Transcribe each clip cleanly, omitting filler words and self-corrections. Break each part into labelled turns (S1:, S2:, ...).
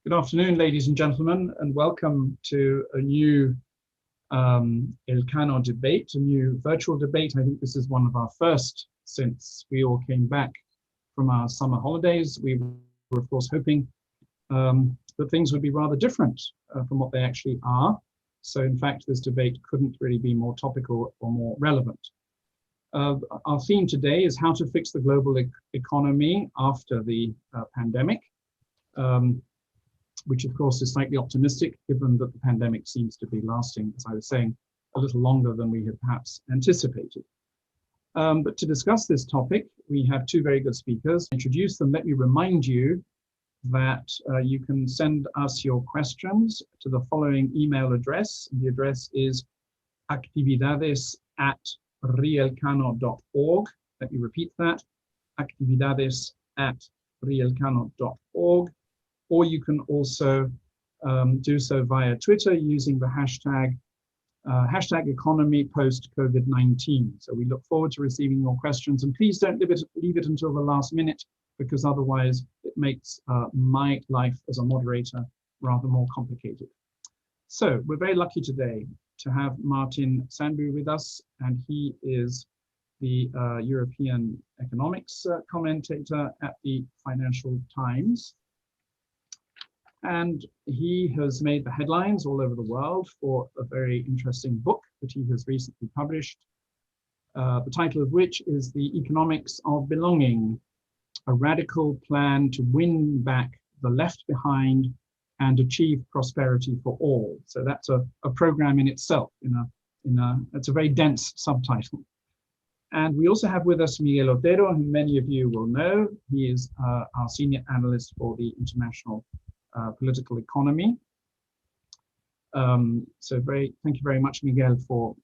S1: Good afternoon, ladies and gentlemen, and welcome to a new Elcano debate, a new virtual debate. I think this is one of our first since we all came back from our summer holidays. We were, of course, hoping that things would be rather different from what they actually are. So, in fact, this debate couldn't really be more topical or more relevant. Our theme today is how to fix the global economy after the pandemic. Which of course is slightly optimistic given that the pandemic seems to be lasting, as I was saying, a little longer than we had perhaps anticipated. But to discuss this topic, we have two very good speakers. To introduce them, let me remind you that you can send us your questions to the following email address. The address is actividades@rielcano.org. Let me repeat that, actividades@rielcano.org. Or you can also do so via Twitter using the hashtag economy post-COVID-19. So we look forward to receiving your questions, and please don't leave it until the last minute, because otherwise it makes my life as a moderator rather more complicated. So we're very lucky today to have Martin Sandbu with us, and he is the European economics commentator at the Financial Times. And he has made the headlines all over the world for a very interesting book that he has recently published, the title of which is The Economics of Belonging, a radical plan to win back the left behind and achieve prosperity for all. So that's a program in itself. It's a very dense subtitle. And we also have with us Miguel Otero, who many of you will know. He is our senior analyst for the international political economy. Thank you very much, Miguel, for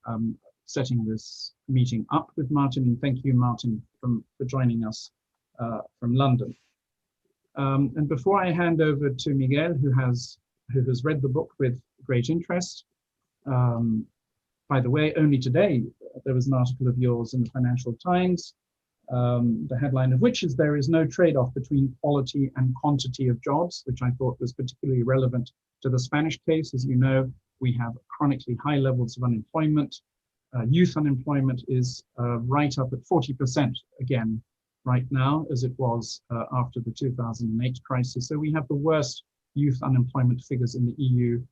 S1: setting this meeting up with Martin, and thank you, Martin, for joining us from London. And before I hand over to Miguel, who has read the book with great interest, by the way, only today there was an article of yours in the Financial Times, the headline of which is "There is no trade-off between quality and quantity of jobs," which I thought was particularly relevant to the Spanish case. As you know, we have chronically high levels of unemployment. Youth unemployment is right up at 40% again right now, as it was after the 2008 crisis. So we have the worst youth unemployment figures in the EU.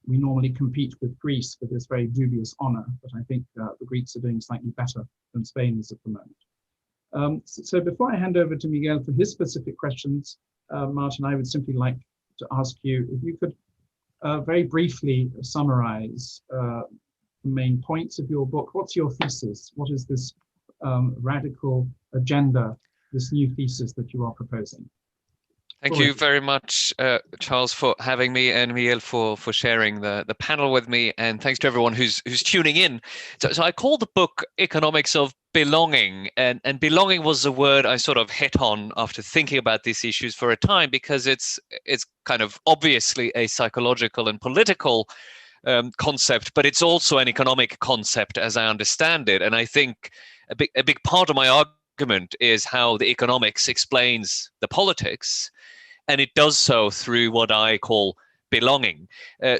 S1: We normally compete with Greece for this very dubious honor, but I think the Greeks are doing slightly better than Spain is at the moment. So before I hand over to Miguel for his specific questions, Martin, I would simply like to ask you if you could very briefly summarize the main points of your book. What's your thesis? What is this radical agenda, this new thesis that you are proposing?
S2: Thank you very much, Charles, for having me, and Miguel for sharing the panel with me, and thanks to everyone who's tuning in. So I called the book Economics of Belonging, and belonging was a word I sort of hit on after thinking about these issues for a time, because it's kind of obviously a psychological and political concept, but it's also an economic concept as I understand it. And I think a big part of my argument is how the economics explains the politics, and it does so through what I call belonging.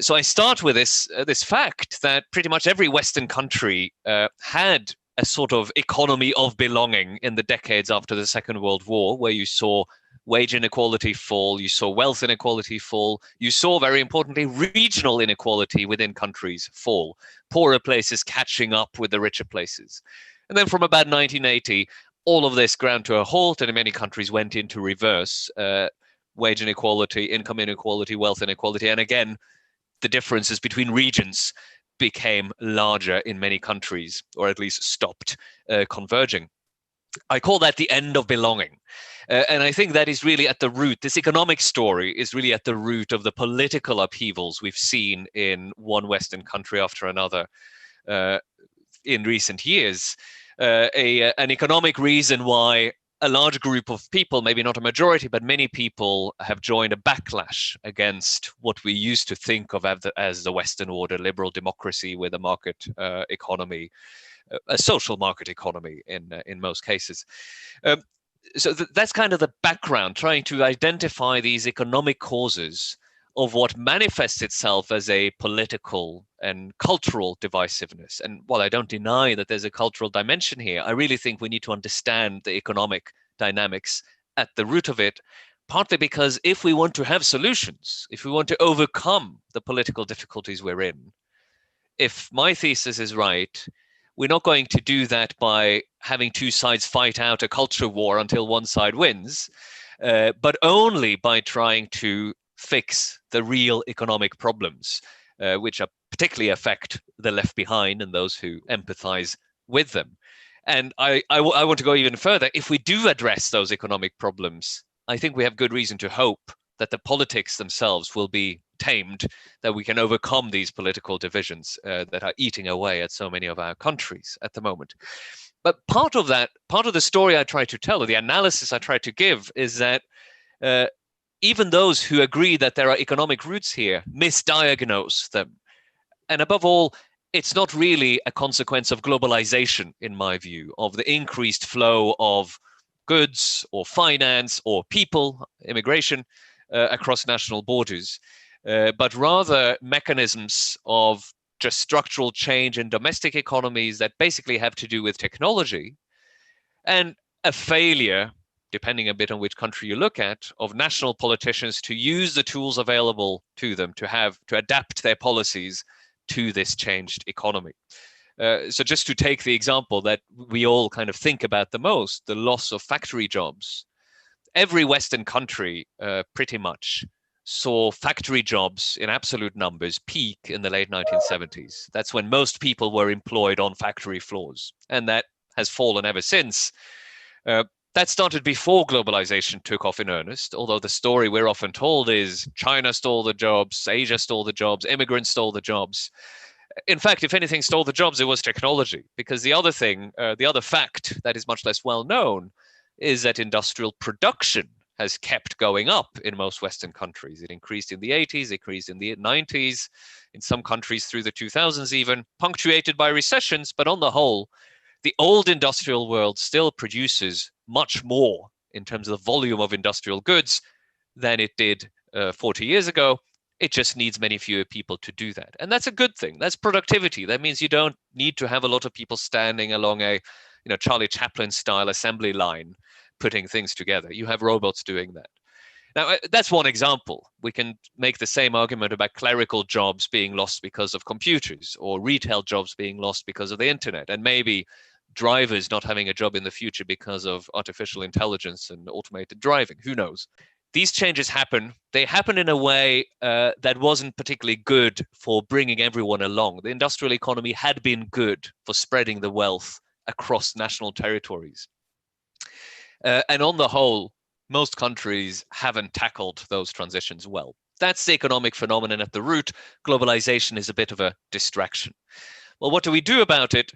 S2: So I start with this fact that pretty much every Western country had a sort of economy of belonging in the decades after the Second World War, where you saw wage inequality fall, you saw wealth inequality fall, you saw, very importantly, regional inequality within countries fall, poorer places catching up with the richer places. And then from about 1980, all of this ground to a halt, and in many countries went into reverse. Wage inequality, income inequality, wealth inequality, and again, the differences between regions became larger in many countries, or at least stopped converging. I call that the end of belonging. And I think that is really at the root, this economic story is really at the root of the political upheavals we've seen in one Western country after another in recent years. An economic reason why a large group of people, maybe not a majority, but many people have joined a backlash against what we used to think of as the Western order, liberal democracy with a market economy, a social market economy in most cases. So that's kind of the background, trying to identify these economic causes of what manifests itself as a political and cultural divisiveness. And while I don't deny that there's a cultural dimension here, I really think we need to understand the economic dynamics at the root of it, partly because if we want to have solutions, if we want to overcome the political difficulties we're in, if my thesis is right, we're not going to do that by having two sides fight out a culture war until one side wins, but only by trying to fix the real economic problems, which are particularly affect the left behind and those who empathize with them. And I want to go even further. If we do address those economic problems, I think we have good reason to hope that the politics themselves will be tamed, that we can overcome these political divisions that are eating away at so many of our countries at the moment. But part of the story I try to tell, or the analysis I try to give, is that even those who agree that there are economic roots here misdiagnose them. And above all, it's not really a consequence of globalization, in my view, of the increased flow of goods or finance or people, immigration, across national borders, but rather mechanisms of just structural change in domestic economies that basically have to do with technology, and a failure, depending a bit on which country you look at, of national politicians to use the tools available to them to adapt their policies to this changed economy. So just to take the example that we all kind of think about the most, the loss of factory jobs. Every Western country pretty much saw factory jobs in absolute numbers peak in the late 1970s. That's when most people were employed on factory floors, and that has fallen ever since. That started before globalization took off in earnest, although the story we're often told is China stole the jobs, Asia stole the jobs, immigrants stole the jobs. In fact, if anything stole the jobs, it was technology, because the other fact that is much less well known is that industrial production has kept going up in most Western countries. It increased in the 80s, increased in the 90s, in some countries through the 2000s even, punctuated by recessions, but on the whole, the old industrial world still produces much more in terms of the volume of industrial goods than it did 40 years ago. It just needs many fewer people to do that. And that's a good thing. That's productivity. That means you don't need to have a lot of people standing along a Charlie Chaplin style assembly line putting things together. You have robots doing that. Now, that's one example. We can make the same argument about clerical jobs being lost because of computers, or retail jobs being lost because of the internet, and maybe drivers not having a job in the future because of artificial intelligence and automated driving. Who knows? These changes happen. They happen in a way that wasn't particularly good for bringing everyone along. The industrial economy had been good for spreading the wealth across national territories. And on the whole, most countries haven't tackled those transitions well. That's the economic phenomenon at the root. Globalization is a bit of a distraction. Well, what do we do about it?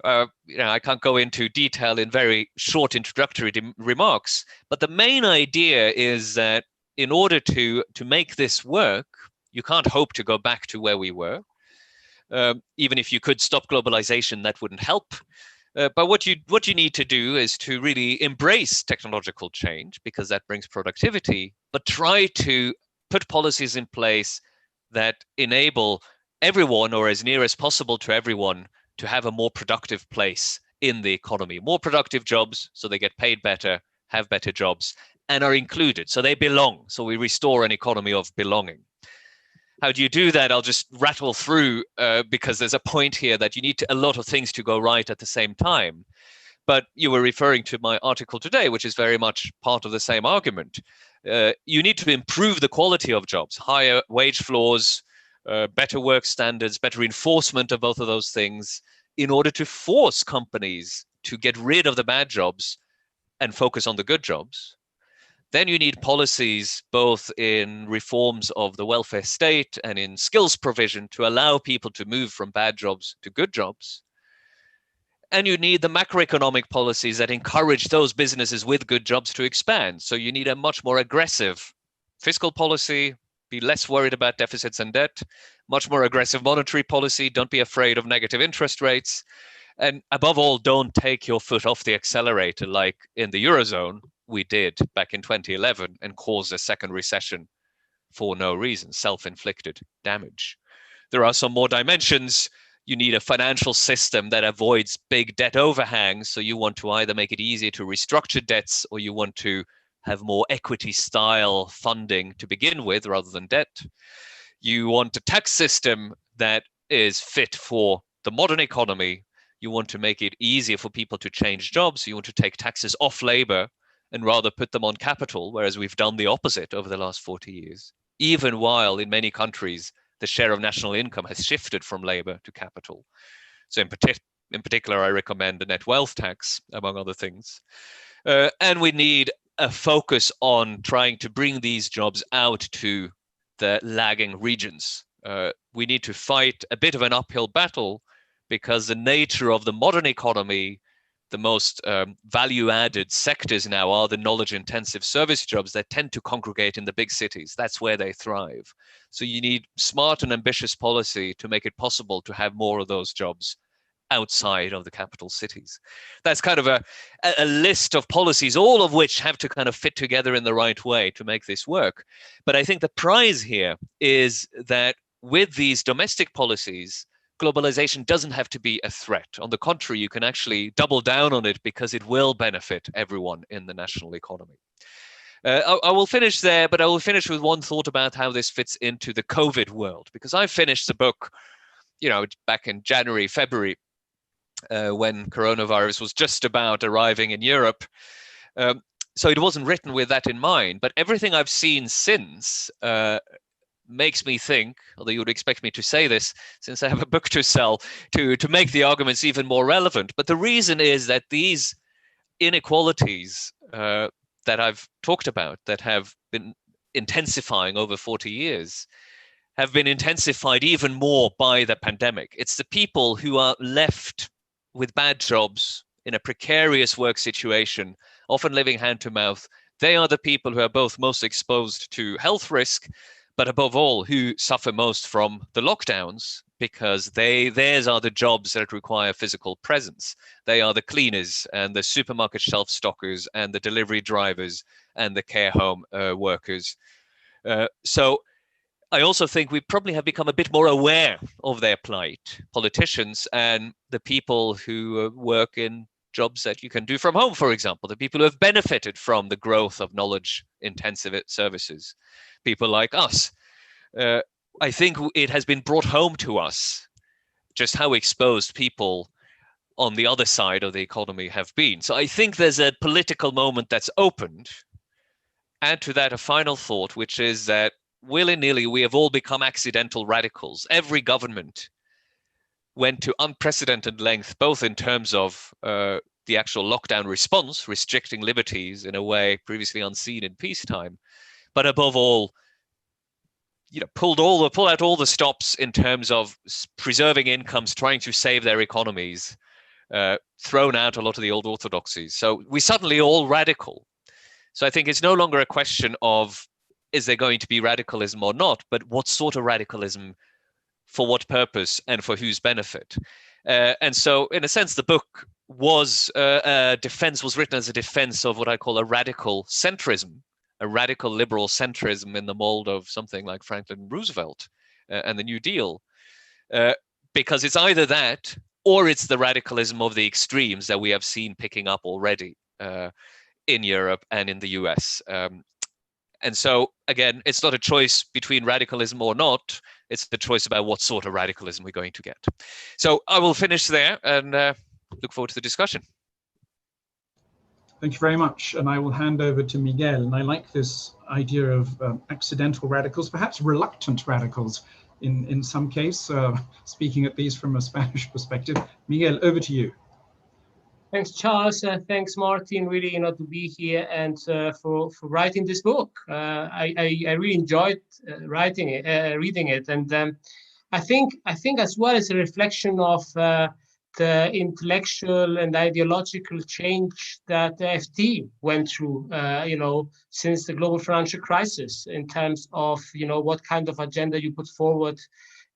S2: I can't go into detail in very short introductory remarks, but the main idea is that in order to make this work, you can't hope to go back to where we were. Even if you could stop globalization, that wouldn't help. But what you need to do is to really embrace technological change, because that brings productivity, but try to put policies in place that enable everyone, or as near as possible to everyone, to have a more productive place in the economy, more productive jobs, so they get paid better, have better jobs, and are included, so they belong. So we restore an economy of belonging. How do you do that? I'll just rattle through because there's a point here that you need a lot of things to go right at the same time. But you were referring to my article today, which is very much part of the same argument. You need to improve the quality of jobs, higher wage floors, better work standards, better enforcement of both of those things, in order to force companies to get rid of the bad jobs and focus on the good jobs. Then you need policies both in reforms of the welfare state and in skills provision to allow people to move from bad jobs to good jobs. And you need the macroeconomic policies that encourage those businesses with good jobs to expand. So you need a much more aggressive fiscal policy, be less worried about deficits and debt, much more aggressive monetary policy, don't be afraid of negative interest rates. And above all, don't take your foot off the accelerator like in the Eurozone, we did back in 2011 and caused a second recession for no reason, self-inflicted damage. There are some more dimensions. You need a financial system that avoids big debt overhangs. So you want to either make it easier to restructure debts, or you want to have more equity style funding to begin with rather than debt. You want a tax system that is fit for the modern economy. You want to make it easier for people to change jobs. You want to take taxes off labor and rather put them on capital, whereas we've done the opposite over the last 40 years, even while in many countries the share of national income has shifted from labor to capital. So in particular, I recommend a net wealth tax, among other things. And we need a focus on trying to bring these jobs out to the lagging regions. We need to fight a bit of an uphill battle because the nature of the modern economy, the most value-added sectors now are the knowledge-intensive service jobs that tend to congregate in the big cities. That's where they thrive. So you need smart and ambitious policy to make it possible to have more of those jobs outside of the capital cities. That's kind of a list of policies, all of which have to kind of fit together in the right way to make this work. But I think the prize here is that with these domestic policies, globalization doesn't have to be a threat. On the contrary, you can actually double down on it because it will benefit everyone in the national economy. I will finish there, but I will finish with one thought about how this fits into the COVID world, because I finished the book, back in January, February, when coronavirus was just about arriving in Europe. So it wasn't written with that in mind, but everything I've seen since makes me think, although you would expect me to say this since I have a book to sell, to make the arguments even more relevant. But the reason is that these inequalities that I've talked about, that have been intensifying over 40 years, have been intensified even more by the pandemic. It's the people who are left with bad jobs in a precarious work situation, often living hand to mouth. They are the people who are both most exposed to health risk, but above all, who suffer most from the lockdowns, because theirs are the jobs that require physical presence. They are the cleaners and the supermarket shelf stockers and the delivery drivers and the care home workers. So I also think we probably have become a bit more aware of their plight, politicians and the people who work in jobs that you can do from home, for example, the people who have benefited from the growth of knowledge-intensive services, people like us. I think it has been brought home to us just how exposed people on the other side of the economy have been. So I think there's a political moment that's opened. Add to that a final thought, which is that willy-nilly, we have all become accidental radicals. Every government went to unprecedented length, both in terms of the actual lockdown response, restricting liberties in a way previously unseen in peacetime, but above all, pulled out all the stops in terms of preserving incomes, trying to save their economies, thrown out a lot of the old orthodoxies. So we suddenly all radical. So I think it's no longer a question of, is there going to be radicalism or not, but what sort of radicalism, for what purpose, and for whose benefit? And so, in a sense, the book was was written as a defense of what I call a radical centrism, a radical liberal centrism in the mold of something like Franklin Roosevelt and the New Deal, because it's either that or it's the radicalism of the extremes that we have seen picking up already in Europe and in the US. And so, again, it's not a choice between radicalism or not. It's the choice about what sort of radicalism we're going to get. So I will finish there and look forward to the discussion.
S1: Thank you very much. And I will hand over to Miguel. And I like this idea of accidental radicals, perhaps reluctant radicals in some case, speaking at least from a Spanish perspective. Miguel, over to you.
S3: Thanks, Charles. Thanks, Martin. Really, to be here and for writing this book. I really enjoyed reading it, and I think as well as a reflection of the intellectual and ideological change that the FT went through, since the global financial crisis, in terms of what kind of agenda you put forward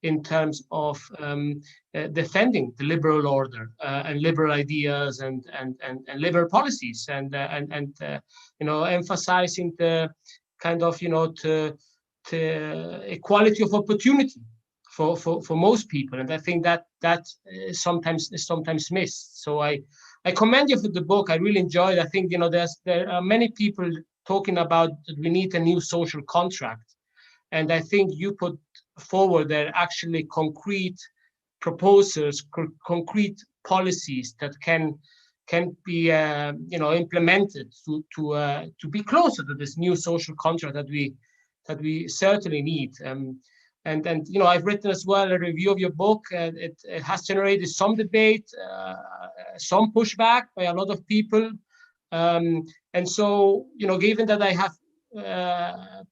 S3: in terms of defending the liberal order and liberal ideas and liberal policies, and emphasizing the kind of to equality of opportunity for most people. And I think that is sometimes missed. So I commend you for the book. I really enjoyed it. I think there are many people talking about that we need a new social contract, and I think you put forward there actually concrete proposals, concrete policies that can be implemented to be closer to this new social contract that we certainly need. And I've written as well a review of your book. It has generated some debate, some pushback by a lot of people. And so, given that I have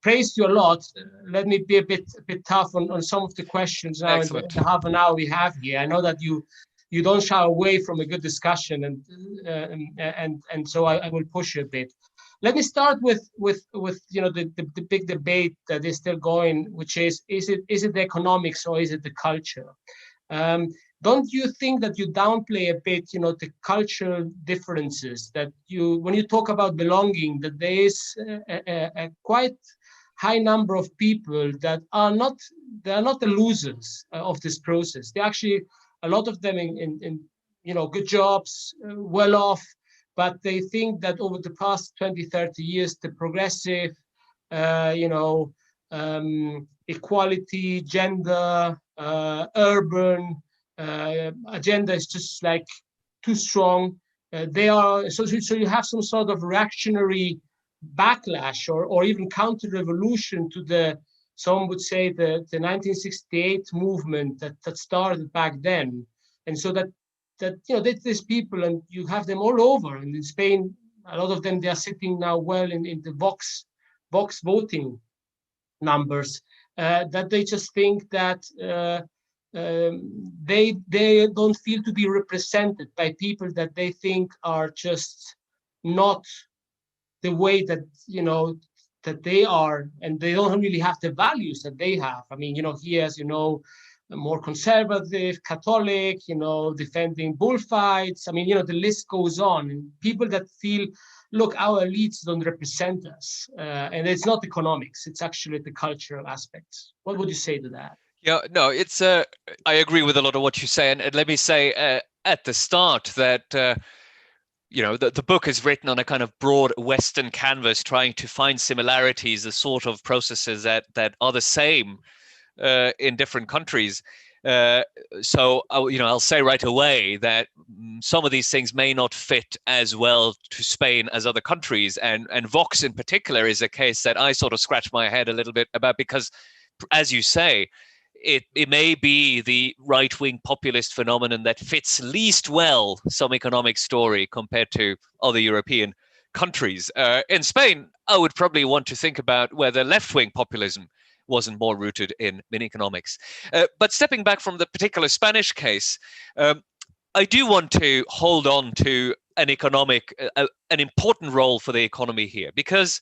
S3: praised you a lot, let me be a bit tough on some of the questions now. In the half an hour we have here. I know that you don't shy away from a good discussion, and so I will push you a bit. Let me start with the big debate that is still going, which is it the economics or is it the culture? Don't you think that you downplay a bit, the cultural differences that when you talk about belonging, that there is a quite high number of people that are not the losers of this process. They actually, a lot of them in good jobs, well off, but they think that over the past 20, 30 years, the progressive, equality, gender, urban agenda is just like too strong. So you have some sort of reactionary backlash or even counter-revolution to some would say the 1968 movement that started back then. And so that these people, and you have them all over, and in Spain, a lot of them, they are sitting now well in the Vox voting numbers, that they just think that they don't feel to be represented by people that they think are just not the way that that they are, and they don't really have the values that they have. I mean, he has more conservative, Catholic, defending bullfights. I mean, the list goes on. And people that feel, look, our elites don't represent us, and it's not economics; it's actually the cultural aspects. What would you say to that?
S2: Yeah, no, it's I agree with a lot of what you say, and let me say at the start that the book is written on a kind of broad Western canvas, trying to find similarities, the sort of processes that are the same in different countries. So I'll say right away that some of these things may not fit as well to Spain as other countries, and Vox in particular is a case that I sort of scratch my head a little bit about, because, as you say, it may be the right-wing populist phenomenon that fits least well some economic story compared to other European countries. In Spain, I would probably want to think about whether left-wing populism wasn't more rooted in economics. But stepping back from the particular Spanish case, I do want to hold on to an important role for the economy here, because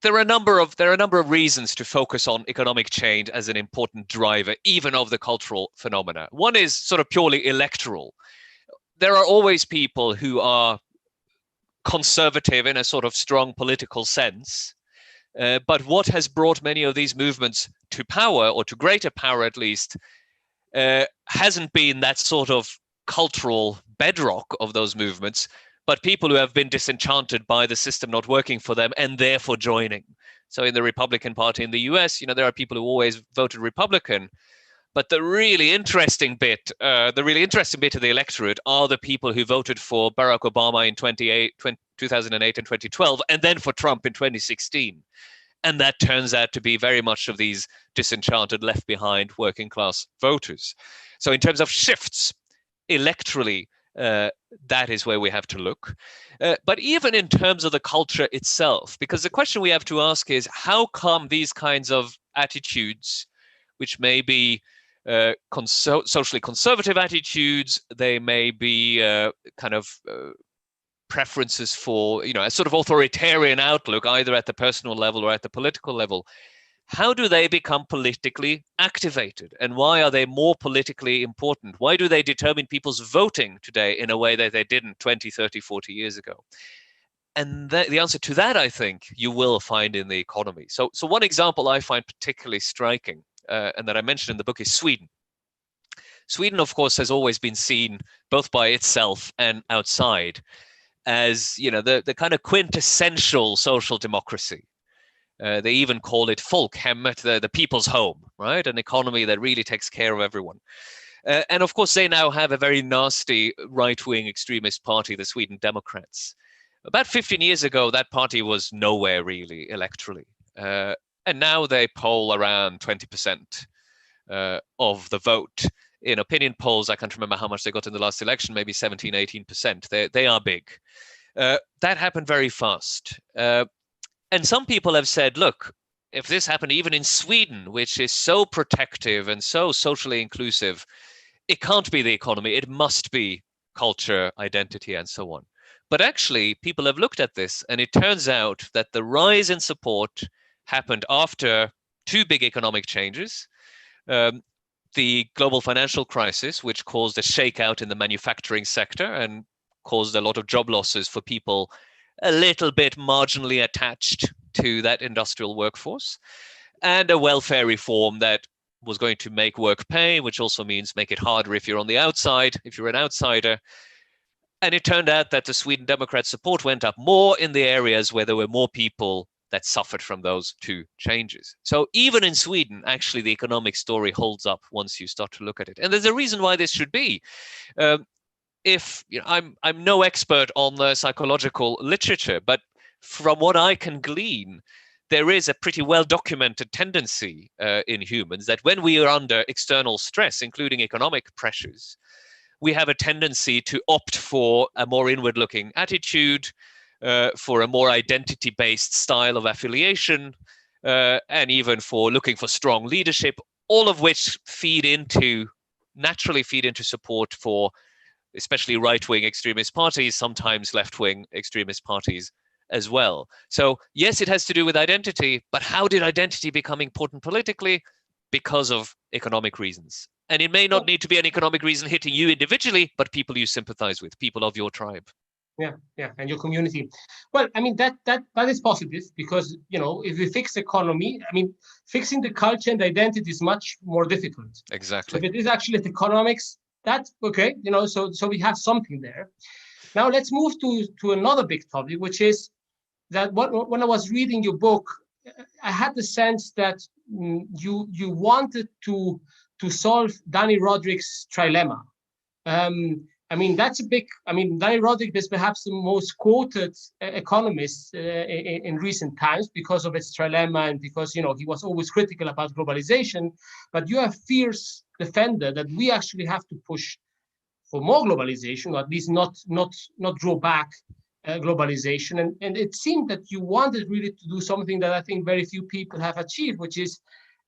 S2: there are a number of reasons to focus on economic change as an important driver, even of the cultural phenomena. One is sort of purely electoral. There are always people who are conservative in a sort of strong political sense. But what has brought many of these movements to power, or to greater power at least, hasn't been that sort of cultural bedrock of those movements, but people who have been disenchanted by the system not working for them and therefore joining. So in the Republican Party in the US, there are people who always voted Republican, but the really interesting bit of the electorate are the people who voted for Barack Obama in 2008 and 2012, and then for Trump in 2016. And that turns out to be very much of these disenchanted, left behind working class voters. So in terms of shifts electorally, that is where we have to look. But even in terms of the culture itself, because the question we have to ask is, how come these kinds of attitudes, which may be socially conservative attitudes, they may be preferences for, a sort of authoritarian outlook, either at the personal level or at the political level, how do they become politically activated? And why are they more politically important? Why do they determine people's voting today in a way that they didn't 20, 30, 40 years ago? And the answer to that, I think, you will find in the economy. So one example I find particularly striking, and that I mentioned in the book, is Sweden. Sweden, of course, has always been seen, both by itself and outside, as the kind of quintessential social democracy. They even call it folkhemmet, the people's home, right? An economy that really takes care of everyone. And of course, they now have a very nasty right-wing extremist party, the Sweden Democrats. About 15 years ago, that party was nowhere really electorally. And now they poll around 20% of the vote. In opinion polls, I can't remember how much they got in the last election, maybe 17, 18%. They are big. That happened very fast. And some people have said, look, if this happened even in Sweden, which is so protective and so socially inclusive, it can't be the economy. It must be culture, identity, and so on. But actually, people have looked at this, and it turns out that the rise in support happened after two big economic changes. The global financial crisis, which caused a shakeout in the manufacturing sector and caused a lot of job losses for people a little bit marginally attached to that industrial workforce, and a welfare reform that was going to make work pay, which also means make it harder if you're on the outside, if you're an outsider. And it turned out that the Sweden Democrat support went up more in the areas where there were more people that suffered from those two changes. So even in Sweden, actually, the economic story holds up once you start to look at it. And there's a reason why this should be. I'm no expert on the psychological literature, but from what I can glean, there is a pretty well-documented tendency in humans that when we are under external stress, including economic pressures, we have a tendency to opt for a more inward-looking attitude, for a more identity-based style of affiliation, and even for looking for strong leadership, all of which naturally feed into support for especially right-wing extremist parties, sometimes left-wing extremist parties as well. So yes, it has to do with identity, but how did identity become important politically? Because of economic reasons. And it may not need to be an economic reason hitting you individually, but people you sympathize with, people of your tribe.
S3: Yeah, and your community. Well, I mean, that is positive because, if we fix economy, I mean, fixing the culture and identity is much more difficult.
S2: Exactly.
S3: If it is actually the economics, that's okay, so we have something there. Now let's move to another big topic, which is that when I was reading your book, I had the sense that you wanted to solve Danny Roderick's trilemma. That's Danny Roderick is perhaps the most quoted economist in recent times because of its trilemma and because, he was always critical about globalization. But you are a fierce defender that we actually have to push for more globalization, or at least not draw back globalization. And it seemed that you wanted really to do something that I think very few people have achieved, which is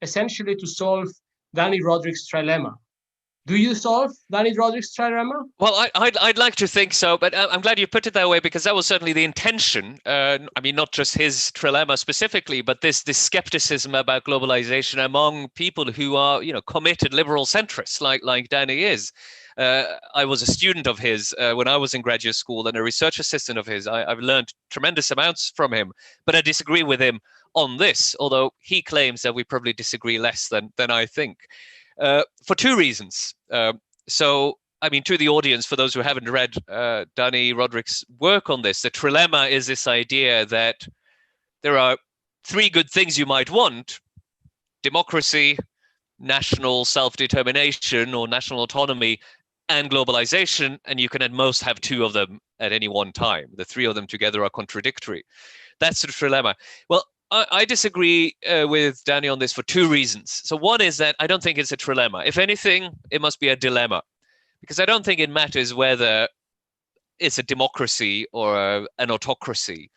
S3: essentially to solve Danny Roderick's trilemma. Do you solve Danny Roderick's trilemma?
S2: Well, I'd like to think so, but I'm glad you put it that way because that was certainly the intention. Not just his trilemma specifically, but this skepticism about globalization among people who are, committed liberal centrists like Danny is. I was a student of his when I was in graduate school and a research assistant of his. I've learned tremendous amounts from him, but I disagree with him on this, although he claims that we probably disagree less than I think. For two reasons. To the audience, for those who haven't read Danny Roderick's work on this, the trilemma is this idea that there are three good things you might want: democracy, national self-determination or national autonomy, and globalization, and you can at most have two of them at any one time. The three of them together are contradictory. That's the trilemma. Well, I disagree with Danny on this for two reasons. So one is that I don't think it's a trilemma. If anything, it must be a dilemma, because I don't think it matters whether it's a democracy or an autocracy.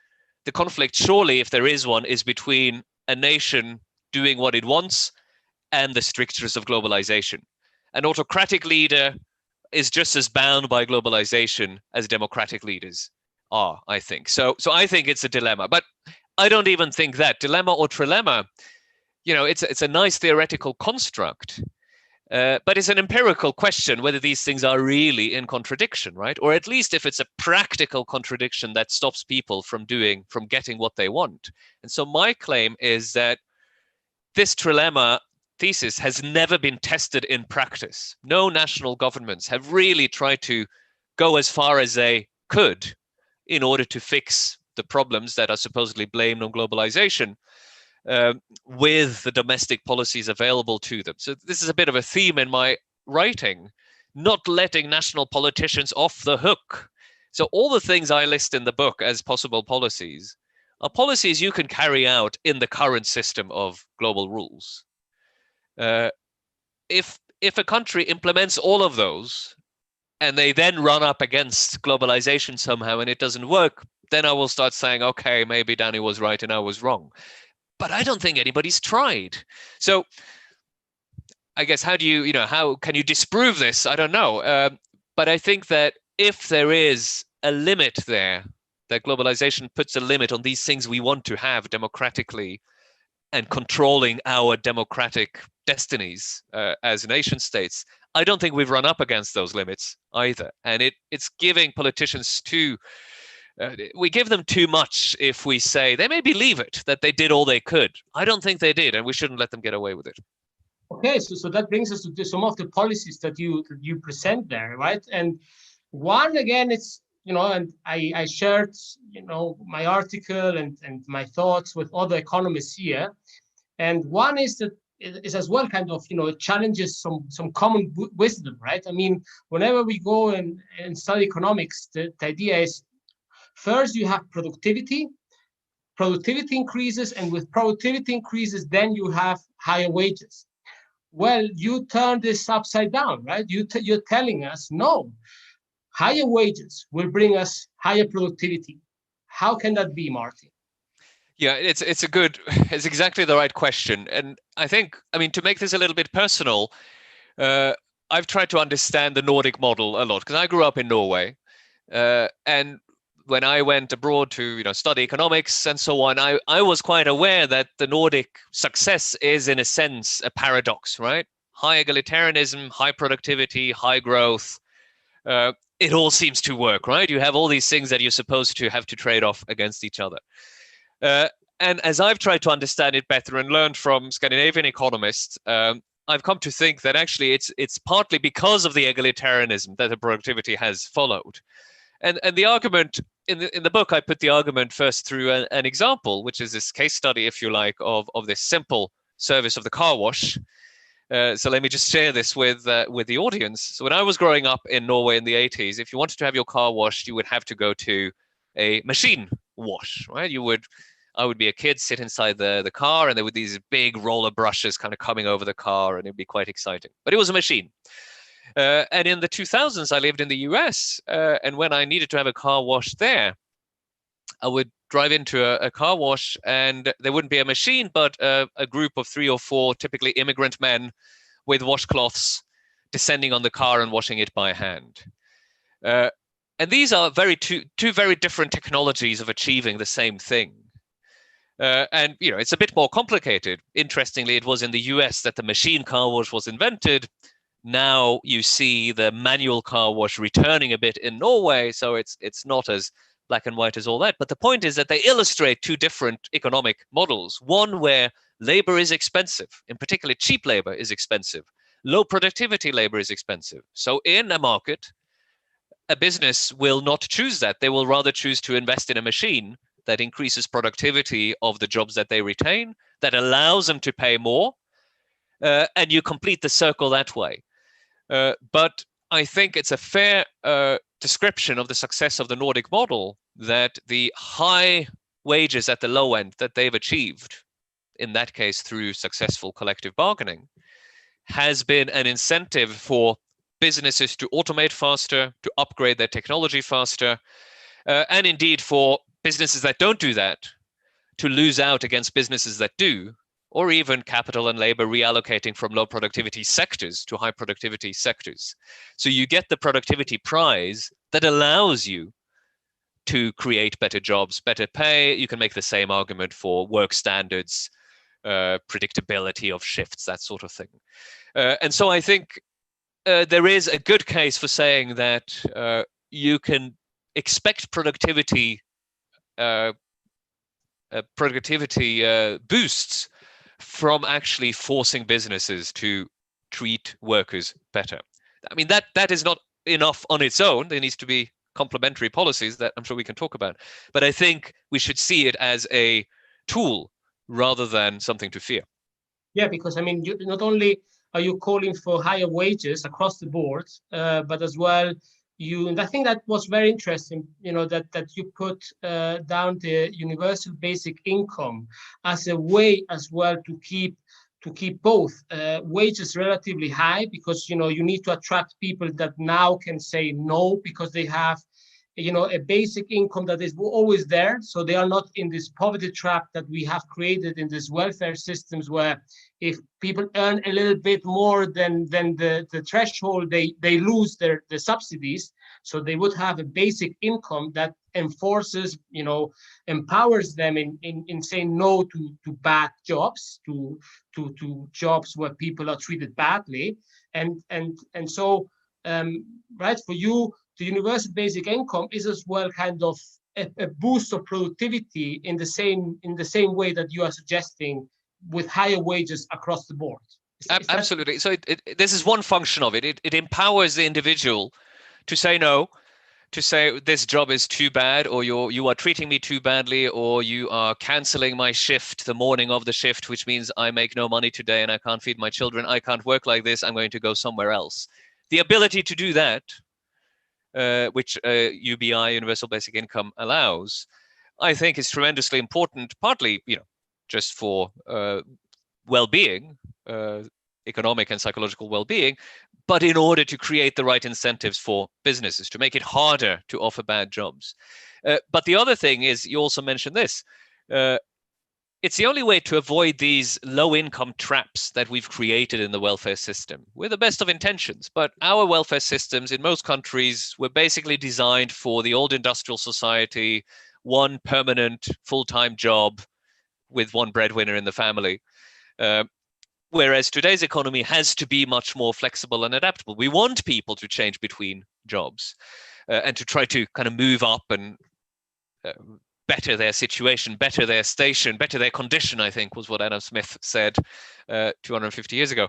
S2: The conflict, surely, if there is one, is between a nation doing what it wants and the strictures of globalization. An autocratic leader is just as bound by globalization as democratic leaders are, I think. So I think it's a dilemma. But I don't even think that. Dilemma or trilemma, it's a nice theoretical construct, but it's an empirical question whether these things are really in contradiction, right? Or at least if it's a practical contradiction that stops people from getting what they want. And so my claim is that this trilemma thesis has never been tested in practice. No national governments have really tried to go as far as they could in order to fix the problems that are supposedly blamed on globalization with the domestic policies available to them. So this is a bit of a theme in my writing, not letting national politicians off the hook. So all the things I list in the book as possible policies are policies you can carry out in the current system of global rules. If a country implements all of those and they then run up against globalization somehow and it doesn't work, then I will start saying, okay, maybe Danny was right and I was wrong. But I don't think anybody's tried. So I guess how can you disprove this? I don't know. But I think that if there is a limit there, that globalization puts a limit on these things we want to have democratically and controlling our democratic destinies as nation states, I don't think we've run up against those limits either. And it's giving politicians we give them too much if we say they may believe it, that they did all they could. I don't think they did, and we shouldn't let them get away with it.
S3: Okay, so that brings us to some of the policies that you present there, right? And one, again, it's, and I shared, my article and my thoughts with other economists here. And one is that is as well kind of, it challenges some common wisdom, right? I mean, whenever we go and study economics, the idea is first you have productivity increases, and with productivity increases, then you have higher wages. Well, you turn this upside down, right? You're telling us, no, higher wages will bring us higher productivity. How can that be, Martin?
S2: Yeah, it's exactly the right question. And I think, to make this a little bit personal, I've tried to understand the Nordic model a lot because I grew up in Norway. And when I went abroad to study economics and so on, I was quite aware that the Nordic success is in a sense a paradox, right? High egalitarianism, high productivity, high growth. It all seems to work, right? You have all these things that you're supposed to have to trade off against each other. And as I've tried to understand it better and learned from Scandinavian economists, I've come to think that actually it's partly because of the egalitarianism that the productivity has followed. And the argument in the book, I put the argument first through an example, which is this case study, if you like, of this simple service of the car wash. So let me just share this with the audience. So when I was growing up in Norway in the 80s, if you wanted to have your car washed, you would have to go to a machine wash, right? I would be a kid, sit inside the car, and there were these big roller brushes kind of coming over the car, and it'd be quite exciting. But it was a machine. And in the 2000s, I lived in the US, and when I needed to have a car washed there, I would drive into a car wash, and there wouldn't be a machine, but a group of 3 or 4 typically immigrant men with washcloths descending on the car and washing it by hand. And these are two very different technologies of achieving the same thing. And it's a bit more complicated. Interestingly, it was in the US that the machine car wash was invented. Now you see the manual car wash returning a bit in Norway, so it's not as black and white as all that. But the point is that they illustrate 2 different economic models. One where labor is expensive, in particular cheap labor is expensive. Low productivity labor is expensive. So in a market, a business will not choose that. They will rather choose to invest in a machine that increases productivity of the jobs that they retain, that allows them to pay more, and you complete the circle that way. But I think it's a fair description of the success of the Nordic model that the high wages at the low end that they've achieved, in that case through successful collective bargaining, has been an incentive for businesses to automate faster, to upgrade their technology faster, and indeed for businesses that don't do that to lose out against businesses that do, or even capital and labor reallocating from low productivity sectors to high productivity sectors. So you get the productivity prize that allows you to create better jobs, better pay. You can make the same argument for work standards, predictability of shifts, that sort of thing. And so I think there is a good case for saying that you can expect productivity boosts from actually forcing businesses to treat workers better. I mean, that is not enough on its own. There needs to be complementary policies that I'm sure we can talk about. But I think we should see it as a tool rather than something to fear.
S3: Yeah, because I mean, not only are you calling for higher wages across the board, but as well, and I think that was very interesting, that you put down the universal basic income as a way as well to keep both wages relatively high, because you need to attract people that now can say no because they have a basic income that is always there, so they are not in this poverty trap that we have created in these welfare systems, where if people earn a little bit more than the threshold, they lose the subsidies. So they would have a basic income that enforces, empowers them in saying no to bad jobs, to jobs where people are treated badly, and so right, for you, the universal basic income is as well kind of a boost of productivity in the same way that you are suggesting, with higher wages across the board.
S2: Absolutely. So this is one function of it. It empowers the individual to say no, to say this job is too bad, or you are treating me too badly, or you are canceling my shift the morning of the shift, which means I make no money today and I can't feed my children. I can't work like this. I'm going to go somewhere else. The ability to do that, which UBI, Universal Basic Income, allows, I think is tremendously important, partly, just for well-being, economic and psychological well-being, but in order to create the right incentives for businesses, to make it harder to offer bad jobs. But the other thing is, you also mentioned this, it's the only way to avoid these low-income traps that we've created in the welfare system, with the best of intentions. But our welfare systems in most countries were basically designed for the old industrial society, one permanent full-time job with one breadwinner in the family. Whereas today's economy has to be much more flexible and adaptable. We want people to change between jobs and to try to kind of move up and better their situation, better their station, better their condition, I think was what Adam Smith said 250 years ago.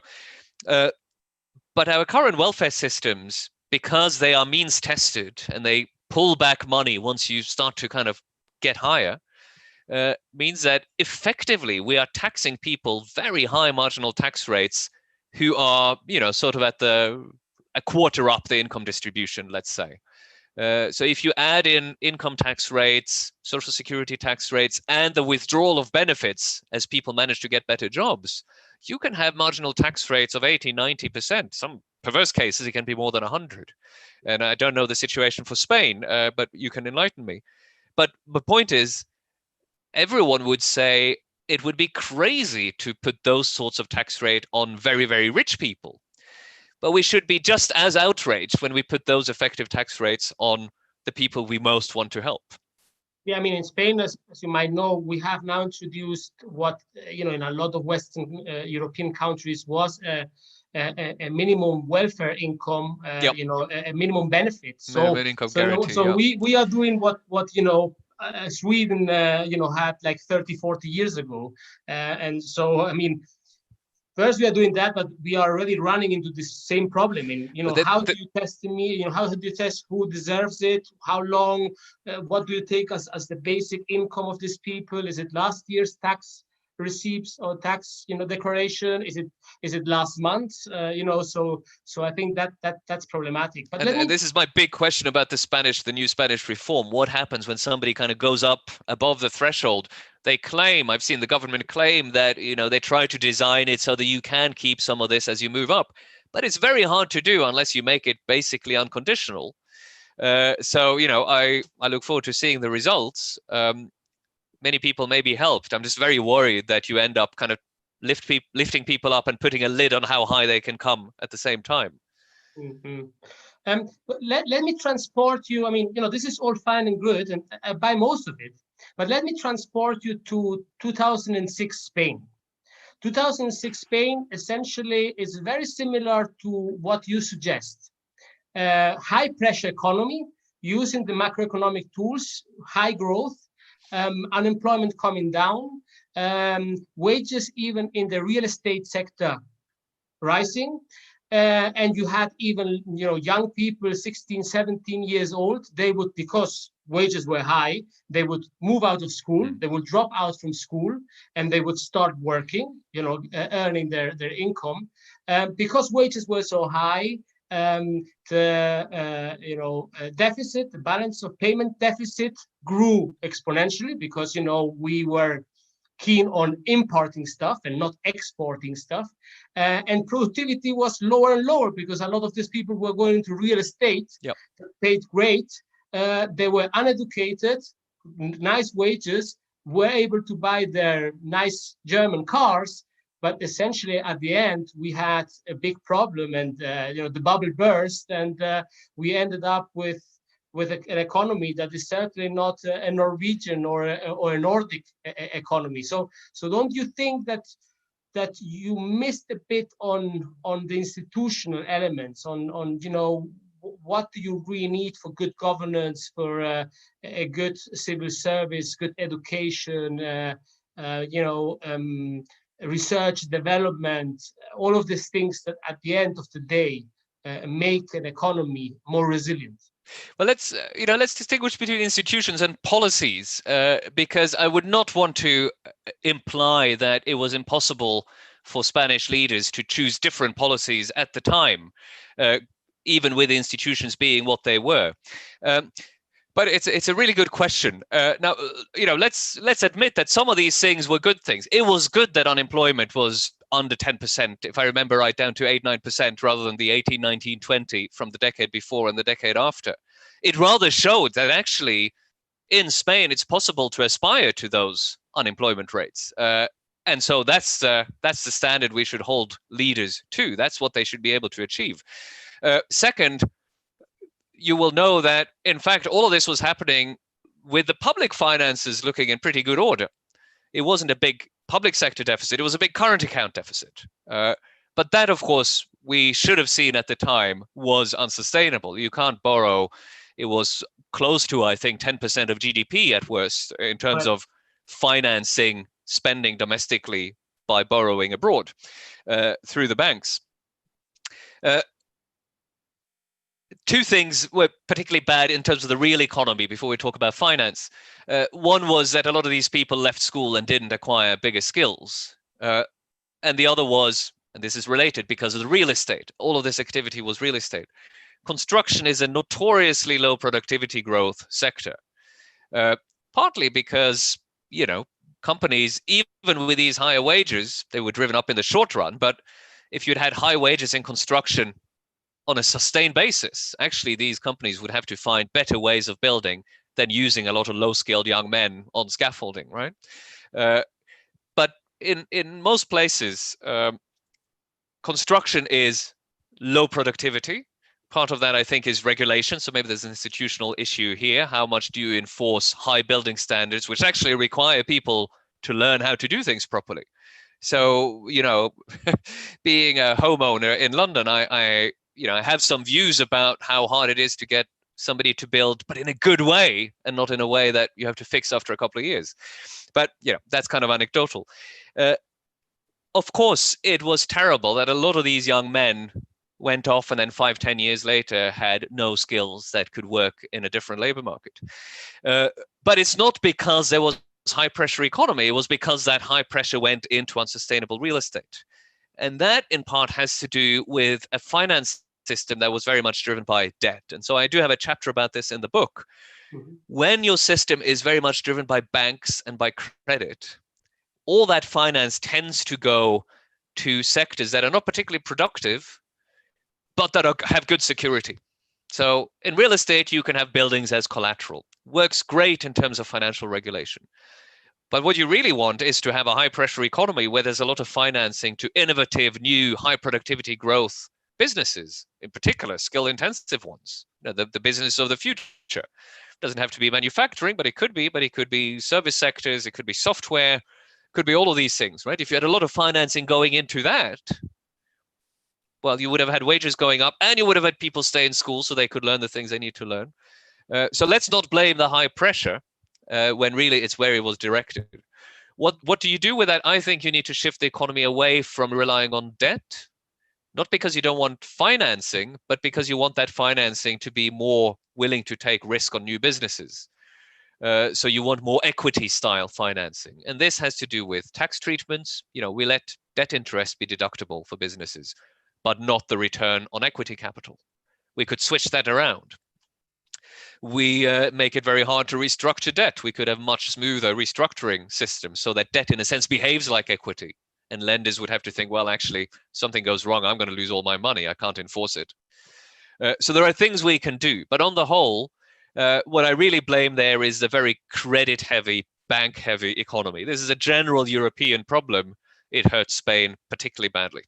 S2: But our current welfare systems, because they are means tested and they pull back money once you start to kind of get higher, means that effectively we are taxing people very high marginal tax rates who are, sort of at a quarter up the income distribution, let's say. So if you add in income tax rates, social security tax rates, and the withdrawal of benefits as people manage to get better jobs, you can have marginal tax rates of 80, 90%. Some perverse cases, it can be more than 100. And I don't know the situation for Spain, but you can enlighten me. But the point is, everyone would say it would be crazy to put those sorts of tax rate on very, very rich people. But we should be just as outraged when we put those effective tax rates on the people we most want to help.
S3: Yeah, I mean, in Spain, as you might know, we have now introduced what, in a lot of Western European countries was a minimum welfare income,
S2: Yep.
S3: A minimum benefit. So,
S2: guarantee,
S3: we are doing what Sweden, had like 30, 40 years ago. And so, I mean, first we are doing that, but we are already running into this same problem. And how do you test me? How do you test who deserves it? How long? What do you take as the basic income of these people? Is it last year's tax receipts or tax declaration? Is it last month? So I think that's problematic. But
S2: and this is my big question about the new Spanish reform. What happens when somebody kind of goes up above the threshold? They claim, I've seen the government claim that, they try to design it so that you can keep some of this as you move up. But it's very hard to do unless you make it basically unconditional. So, I look forward to seeing the results. Many people may be helped. I'm just very worried that you end up kind of lifting people up and putting a lid on how high they can come at the same time.
S3: Mm-hmm. But let me transport you. I mean, this is all fine and good, and by most of it. But let me transport you to 2006 Spain. 2006 Spain essentially is very similar to what you suggest. High pressure economy, using the macroeconomic tools, high growth, unemployment coming down, wages even in the real estate sector rising. And you had even, young people, 16, 17 years old, they would, because wages were high, they would move out of school, they would drop out from school, and they would start working, earning their income. Because wages were so high, the deficit, the balance of payment deficit grew exponentially because, we were keen on importing stuff and not exporting stuff. And productivity was lower and lower because a lot of these people were going into real estate,
S2: yep.
S3: paid great. They were uneducated, nice wages, were able to buy their nice German cars. But essentially, at the end, we had a big problem, and the bubble burst, and we ended up with an economy that is certainly not a Norwegian or a Nordic economy. So don't you think that you missed a bit on the institutional elements, on what do you really need for good governance, for a good civil service, good education, research, development, all of these things that at the end of the day make an economy more resilient?
S2: Well, let's distinguish between institutions and policies, because I would not want to imply that it was impossible for Spanish leaders to choose different policies at the time, even with institutions being what they were. But it's a really good question. Now, let's admit that some of these things were good things. It was good that unemployment was under 10%, if I remember right, down to 8-9% rather than the 18, 19, 20 from the decade before and the decade after. It rather showed that actually in Spain it's possible to aspire to those unemployment rates. And so that's the standard we should hold leaders to. That's what they should be able to achieve. Second, you will know that, in fact, all of this was happening with the public finances looking in pretty good order. It wasn't a big public sector deficit. It was a big current account deficit. But that, of course, we should have seen at the time was unsustainable. You can't borrow. It was close to, I think, 10% of GDP at worst in terms of financing spending domestically by borrowing abroad through the banks. Two things were particularly bad in terms of the real economy before we talk about finance. One was that a lot of these people left school and didn't acquire bigger skills. And the other was, and this is related because of the real estate, all of this activity was real estate. Construction is a notoriously low productivity growth sector, partly because, companies, even with these higher wages, they were driven up in the short run. But if you'd had high wages in construction on a sustained basis, actually these companies would have to find better ways of building than using a lot of low-skilled young men on scaffolding, right? But in most places, construction is low productivity. Part of that, I think, is regulation. So maybe there's an institutional issue here. How much do you enforce high building standards, which actually require people to learn how to do things properly? So, being a homeowner in London, I have some views about how hard it is to get somebody to build, but in a good way and not in a way that you have to fix after a couple of years. But, that's kind of anecdotal. Of course, it was terrible that a lot of these young men went off and then 5-10 years later had no skills that could work in a different labor market. But it's not because there was high pressure economy. It was because that high pressure went into unsustainable real estate. And that in part has to do with a finance system that was very much driven by debt. And so I do have a chapter about this in the book. Mm-hmm. When your system is very much driven by banks and by credit, all that finance tends to go to sectors that are not particularly productive, but that have good security. So in real estate, you can have buildings as collateral. Works great in terms of financial regulation. But what you really want is to have a high pressure economy where there's a lot of financing to innovative, new, high productivity growth businesses, in particular, skill intensive ones, the business of the future. Doesn't have to be manufacturing, but it could be service sectors, it could be software, could be all of these things, right? If you had a lot of financing going into that, well, you would have had wages going up and you would have had people stay in school so they could learn the things they need to learn. So let's not blame the high pressure when really it's where it was directed. What do you do with that? I think you need to shift the economy away from relying on debt, not because you don't want financing, but because you want that financing to be more willing to take risk on new businesses. So you want more equity style financing. And this has to do with tax treatments. We let debt interest be deductible for businesses, but not the return on equity capital. We could switch that around. We make it very hard to restructure debt. We could have much smoother restructuring systems so that debt in a sense behaves like equity. And lenders would have to think, well, actually, something goes wrong, I'm going to lose all my money. I can't enforce it. So there are things we can do. But on the whole, what I really blame there is the very credit-heavy, bank-heavy economy. This is a general European problem. It hurts Spain particularly badly.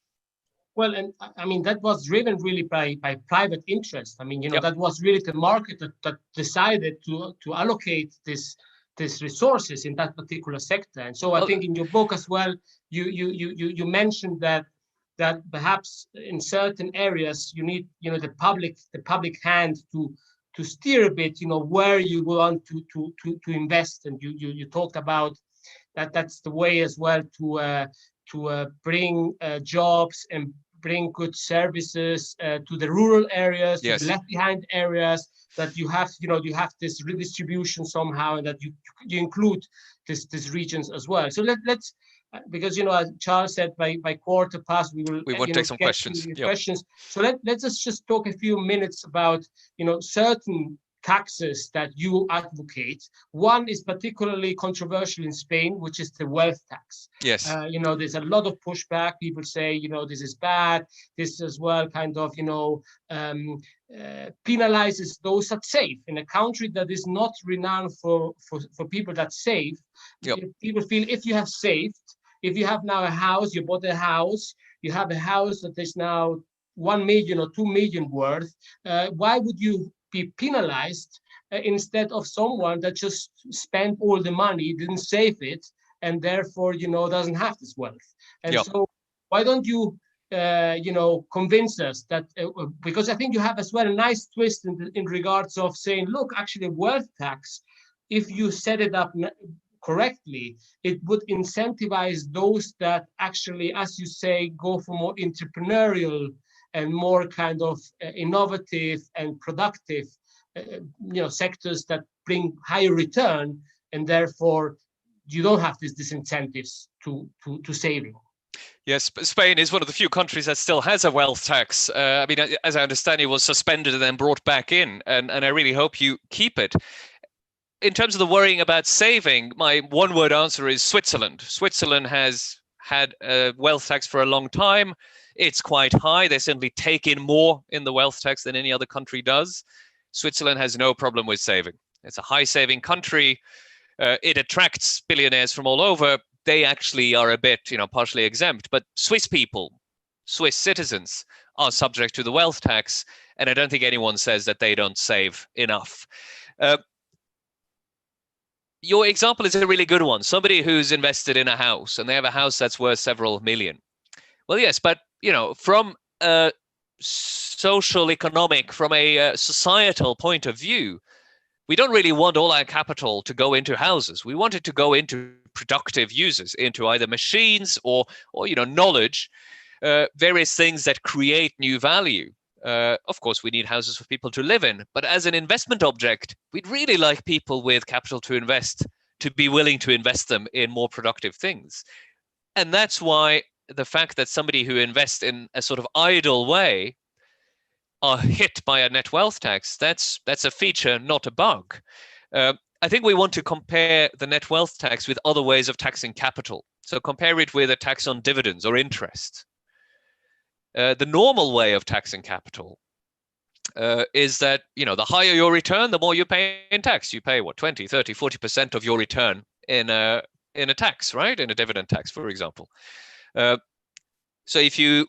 S3: Well, and I mean, that was driven really by private interest. I mean,
S2: Yep.
S3: that was really the market that decided to allocate this resources in that particular sector. And so I think in your book as well, you mentioned that perhaps in certain areas you need the public hand to steer a bit, where you want to invest. And you talked about that's the way as well to bring jobs and bring good services to the rural areas,
S2: Yes.
S3: to the left behind areas, that you have this redistribution somehow, and that you include these regions as well. So let's because as Charles said, by 1:15 we will
S2: take some questions. Yep.
S3: Questions. So let's just talk a few minutes about certain taxes that you advocate. One is particularly controversial in Spain, which is the wealth tax.
S2: Yes.
S3: There's a lot of pushback. People say, this is bad. This as well kind of, penalizes those that save. In a country that is not renowned for people that save,
S2: Yep.
S3: People feel if you have saved, if you have now a house, you bought a house, you have a house that is now 1 million or 2 million worth, why would you be penalized instead of someone that just spent all the money, didn't save it, and therefore doesn't have this wealth? And
S2: Yep.
S3: so why don't you convince us that because I think you have as well a nice twist in regards of saying, look, actually wealth tax, if you set it up correctly, it would incentivize those that actually, as you say, go for more entrepreneurial and more kind of innovative and productive, sectors that bring higher return, and therefore you don't have these disincentives to saving.
S2: Yes, but Spain is one of the few countries that still has a wealth tax. I mean, as I understand, it was suspended and then brought back in, and I really hope you keep it. In terms of the worrying about saving, my one-word answer is Switzerland. Switzerland has had a wealth tax for a long time. It's quite high. They simply take in more in the wealth tax than any other country does. Switzerland has no problem with saving. It's a high-saving country. It attracts billionaires from all over. They actually are a bit, partially exempt. But Swiss people, Swiss citizens, are subject to the wealth tax, and I don't think anyone says that they don't save enough. Your example is a really good one. Somebody who's invested in a house, and they have a house that's worth several million. Well, yes, but from a social, economic, from a societal point of view, we don't really want all our capital to go into houses. We want it to go into productive uses, into either machines or knowledge, various things that create new value. Of course, we need houses for people to live in, but as an investment object, we'd really like people with capital to invest to be willing to invest them in more productive things. And that's why the fact that somebody who invests in a sort of idle way are hit by a net wealth tax, that's a feature, not a bug. I think we want to compare the net wealth tax with other ways of taxing capital. So compare it with a tax on dividends or interest. The normal way of taxing capital is that, the higher your return, the more you pay in tax. You pay 20, 30, 40% of your return in a tax, right? In a dividend tax, for example. So if you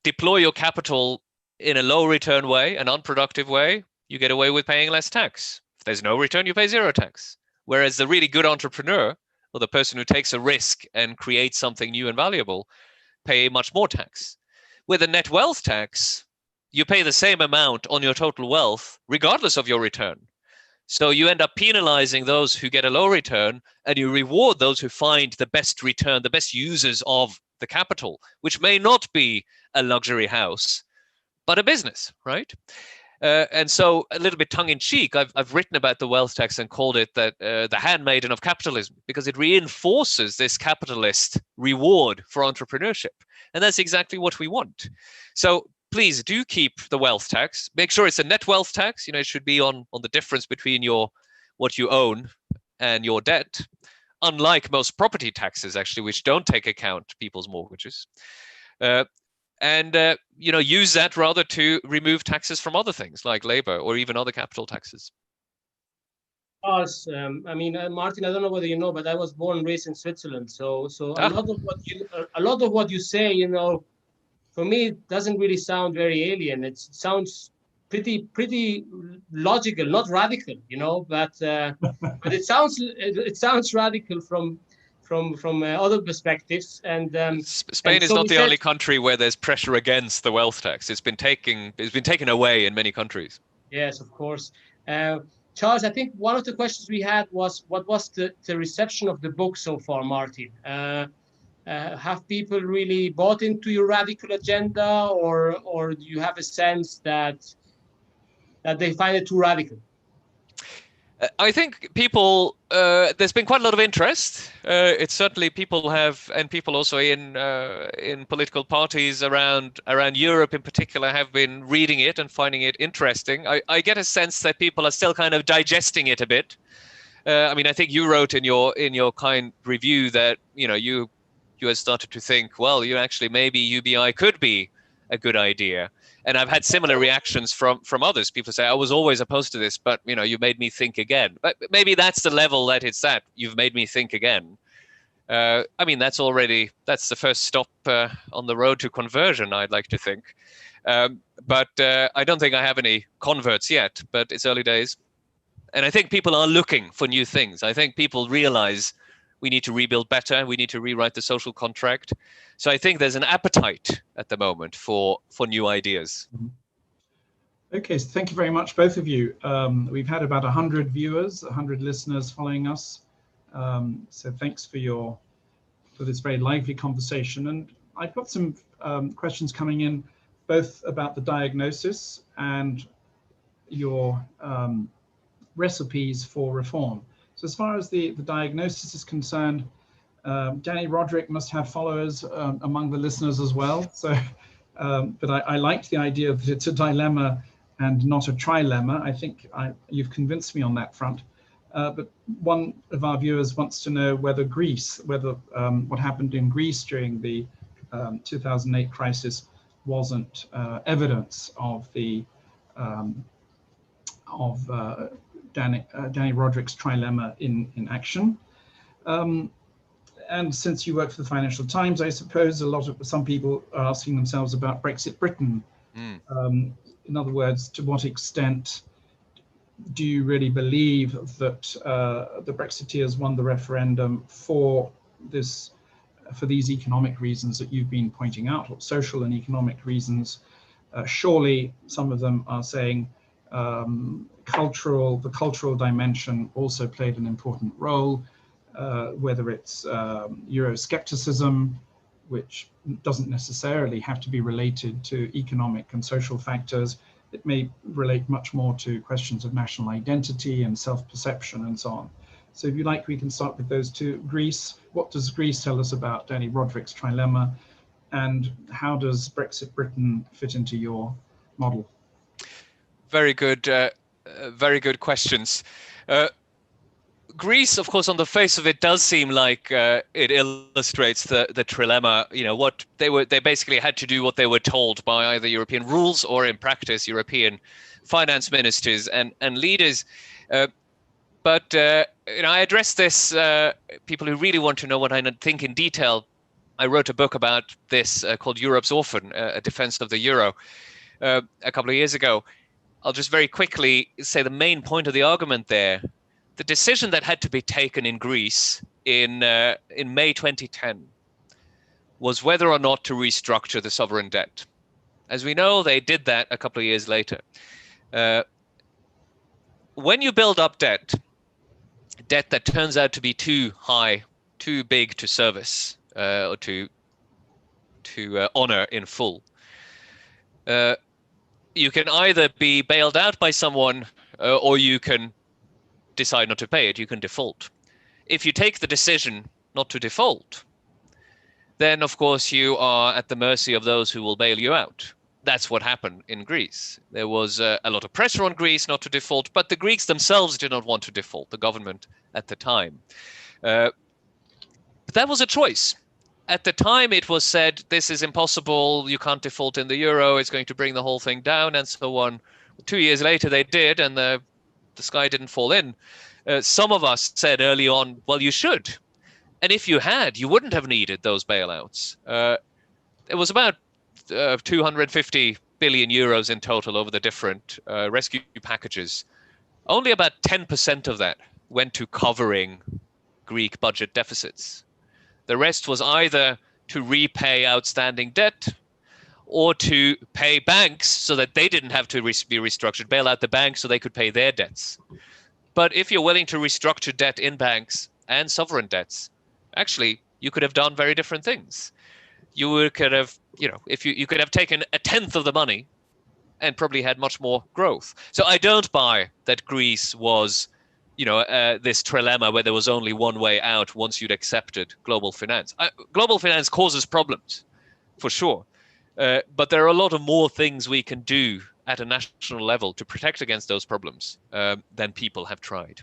S2: deploy your capital in a low return way, an unproductive way, you get away with paying less tax. If there's no return, you pay zero tax. Whereas the really good entrepreneur or the person who takes a risk and creates something new and valuable pay much more tax. With a net wealth tax, you pay the same amount on your total wealth, regardless of your return. So you end up penalizing those who get a low return, and you reward those who find the best return, the best users of the capital, which may not be a luxury house, but a business, right? And so, a little bit tongue-in-cheek, I've written about the wealth tax and called it that the handmaiden of capitalism, because it reinforces this capitalist reward for entrepreneurship, and that's exactly what we want. So please do keep the wealth tax. Make sure it's a net wealth tax. It should be on the difference between what you own and your debt. Unlike most property taxes, actually, which don't take account people's mortgages. And use that rather to remove taxes from other things like labor or even other capital taxes.
S3: Yes, Martin, I don't know whether you know, but I was born and raised in Switzerland. So a lot of what you say, for me, it doesn't really sound very alien. It sounds pretty logical, not radical, but it sounds radical from other perspectives. And
S2: Spain is not the only country where there's pressure against the wealth tax. It's been taken away in many countries.
S3: Yes, of course. Charles, I think one of the questions we had was, what was the reception of the book so far, Martin? Have people really bought into your radical agenda, or do you have a sense that they find it too radical?
S2: I think people, there's been quite a lot of interest. It's certainly people also in political parties around Europe in particular have been reading it and finding it interesting. I get a sense that people are still kind of digesting it a bit. I think you wrote in your kind review that you had started to think, well, maybe UBI could be a good idea. And I've had similar reactions from others. People say, I was always opposed to this, but you made me think again. But maybe that's the level that it's at. You've made me think again. That's the first stop on the road to conversion, I'd like to think. But I don't think I have any converts yet, but it's early days. And I think people are looking for new things. I think people realize we need to rebuild better. We need to rewrite the social contract. So I think there's an appetite at the moment for new ideas.
S1: Okay, so thank you very much, both of you. We've had about 100 viewers, 100 listeners following us. So thanks for this very lively conversation. And I've got some questions coming in, both about the diagnosis and your recipes for reform. So as far as the diagnosis is concerned, Danny Roderick must have followers among the listeners as well. So, but I liked the idea that it's a dilemma and not a trilemma. I think you've convinced me on that front. But one of our viewers wants to know whether what happened in Greece during the 2008 crisis wasn't evidence of Danny Roderick's trilemma in action. And since you work for the Financial Times, I suppose some people are asking themselves about Brexit Britain. In other words, to what extent do you really believe that the Brexiteers won the referendum for these economic reasons that you've been pointing out, or social and economic reasons? Surely some of them are saying the cultural dimension also played an important role, whether it's Euroscepticism, which doesn't necessarily have to be related to economic and social factors. It may relate much more to questions of national identity and self-perception and so on. So if you like, we can start with those two. Greece, what does Greece tell us about Danny Roderick's trilemma, and how does Brexit Britain fit into your model?
S2: Very good questions. Greece, of course, on the face of it, does seem like it illustrates the trilemma. What they basically had to do what they were told by either European rules or, in practice, European finance ministers and leaders. But I address this. People who really want to know what I think in detail, I wrote a book about this called Europe's Orphan, a defense of the euro, a couple of years ago. I'll just very quickly say the main point of the argument there. The decision that had to be taken in Greece in May 2010 was whether or not to restructure the sovereign debt. As we know, they did that a couple of years later. When you build up debt that turns out to be too high, too big to service or to honor in full, you can either be bailed out by someone or you can decide not to pay it. You can default. If you take the decision not to default, then of course you are at the mercy of those who will bail you out. That's what happened in Greece. There was a lot of pressure on Greece not to default, but the Greeks themselves did not want to default, the government at the time. But that was a choice. At the time, it was said, this is impossible, you can't default in the euro, it's going to bring the whole thing down, and so on. 2 years later, they did, and the sky didn't fall in. Some of us said early on, well, you should. And if you had, you wouldn't have needed those bailouts. It was about 250 billion euros in total over the different rescue packages. Only about 10% of that went to covering Greek budget deficits. The rest was either to repay outstanding debt or to pay banks so that they didn't have to be restructured, bail out the banks so they could pay their debts. But if you're willing to restructure debt in banks and sovereign debts, actually, you could have done very different things. You could have, if you could have taken a tenth of the money and probably had much more growth. So I don't buy that Greece was this trilemma where there was only one way out once you'd accepted global finance. Global finance causes problems, for sure. But there are a lot of more things we can do at a national level to protect against those problems than people have tried.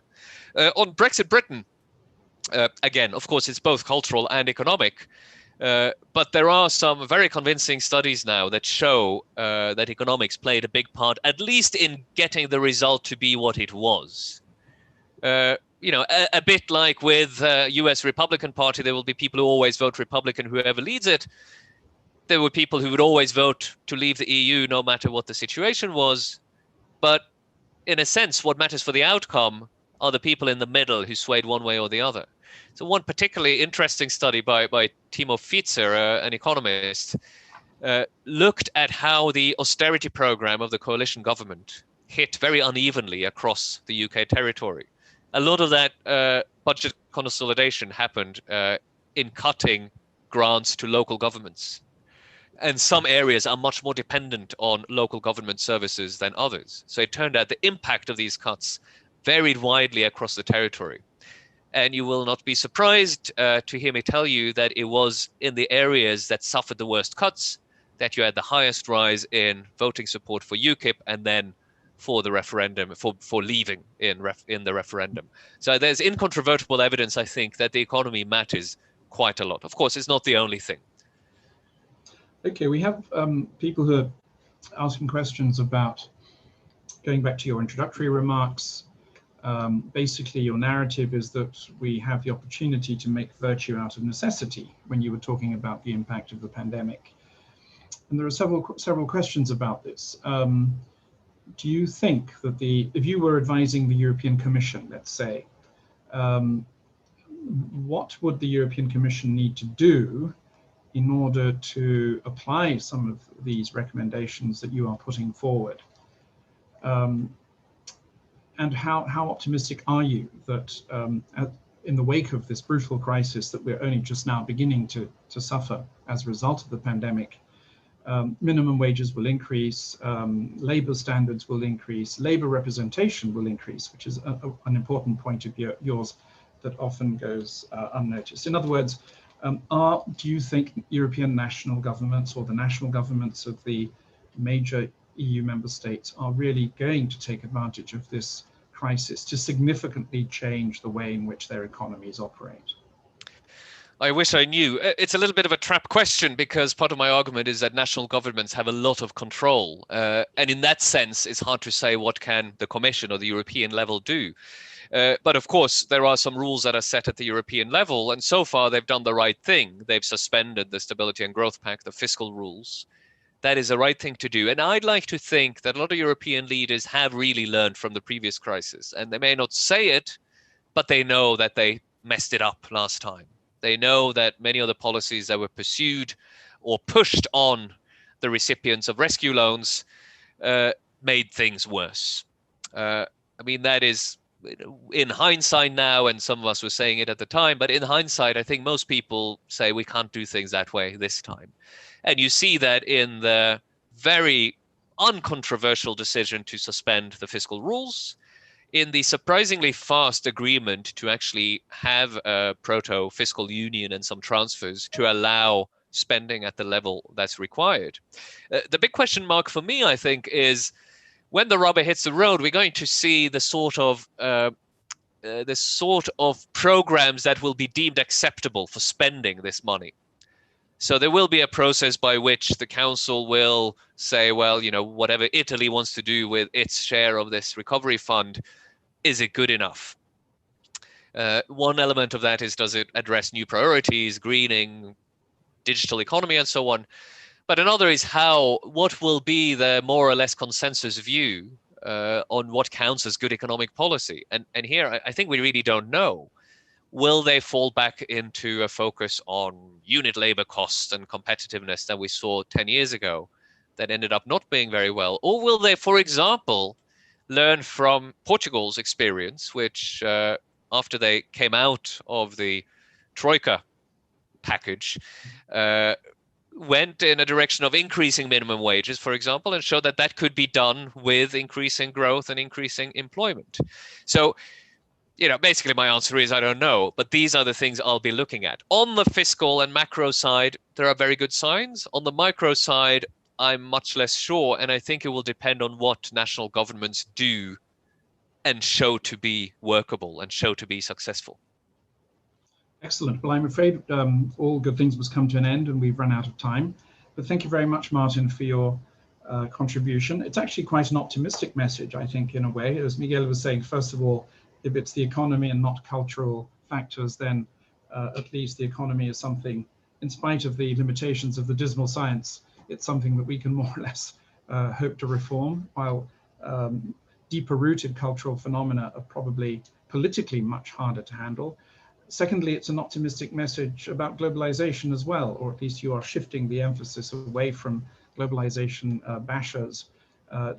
S2: On Brexit Britain, again, of course, it's both cultural and economic. But there are some very convincing studies now that show that economics played a big part, at least in getting the result to be what it was. A bit like with US Republican Party, there will be people who always vote Republican, whoever leads it. There were people who would always vote to leave the EU no matter what the situation was. But in a sense, what matters for the outcome are the people in the middle who swayed one way or the other. So one particularly interesting study by Timo Fitzer, an economist, looked at how the austerity program of the coalition government hit very unevenly across the UK territory. A lot of that budget consolidation happened in cutting grants to local governments. And some areas are much more dependent on local government services than others. So it turned out the impact of these cuts varied widely across the territory. And you will not be surprised to hear me tell you that it was in the areas that suffered the worst cuts that you had the highest rise in voting support for UKIP and then for the referendum, for leaving in the referendum. So there's incontrovertible evidence, I think, that the economy matters quite a lot. Of course, it's not the only thing.
S1: Okay, we have people who are asking questions about, going back to your introductory remarks, basically your narrative is that we have the opportunity to make virtue out of necessity when you were talking about the impact of the pandemic. And there are several questions about this. Do you think that if you were advising the European Commission, let's say, what would the European Commission need to do in order to apply some of these recommendations that you are putting forward? And how optimistic are you that in the wake of this brutal crisis that we're only just now beginning to suffer as a result of the pandemic, minimum wages will increase, labor standards will increase, labor representation will increase, which is an important point of yours that often goes unnoticed. In other words, do you think European national governments or the national governments of the major EU member states are really going to take advantage of this crisis to significantly change the way in which their economies operate?
S2: I wish I knew. It's a little bit of a trap question because part of my argument is that national governments have a lot of control. And in that sense, it's hard to say what can the Commission or the European level do. But of course, there are some rules that are set at the European level. And so far, they've done the right thing. They've suspended the Stability and Growth Pact, the fiscal rules. That is the right thing to do. And I'd like to think that a lot of European leaders have really learned from the previous crisis. And they may not say it, but they know that they messed it up last time. They know that many of the policies that were pursued or pushed on the recipients of rescue loans made things worse. I mean, that is in hindsight now, and some of us were saying it at the time, but in hindsight, I think most people say we can't do things that way this time. And you see that in the very uncontroversial decision to suspend the fiscal rules, in the surprisingly fast agreement to actually have a proto-fiscal union and some transfers to allow spending at the level that's required. The big question mark for me, I think, is when the rubber hits the road, we're going to see the sort of programs that will be deemed acceptable for spending this money. So there will be a process by which the council will say, well, you know, whatever Italy wants to do with its share of this recovery fund, is it good enough? One element of that is, does it address new priorities, greening, digital economy, and so on? But another is what will be the more or less consensus view on what counts as good economic policy? And here, I think we really don't know. Will they fall back into a focus on unit labor costs and competitiveness that we saw 10 years ago that ended up not being very well? Or will they, for example, learn from Portugal's experience, which after they came out of the Troika package, went in a direction of increasing minimum wages, for example, and showed that that could be done with increasing growth and increasing employment. So, you know, basically my answer is I don't know, but these are the things I'll be looking at. On the fiscal and macro side, there are very good signs. On the micro side, I'm much less sure, and I think it will depend on what national governments do and show to be workable and show to be successful.
S1: Excellent. Well, I'm afraid all good things must come to an end and we've run out of time. But thank you very much, Martin, for your contribution. It's actually quite an optimistic message, I think, in a way. As Miguel was saying, first of all, if it's the economy and not cultural factors, then at least the economy is something, in spite of the limitations of the dismal science, it's something that we can more or less hope to reform, while deeper rooted cultural phenomena are probably politically much harder to handle. Secondly, it's an optimistic message about globalization as well, or at least you are shifting the emphasis away from globalization bashers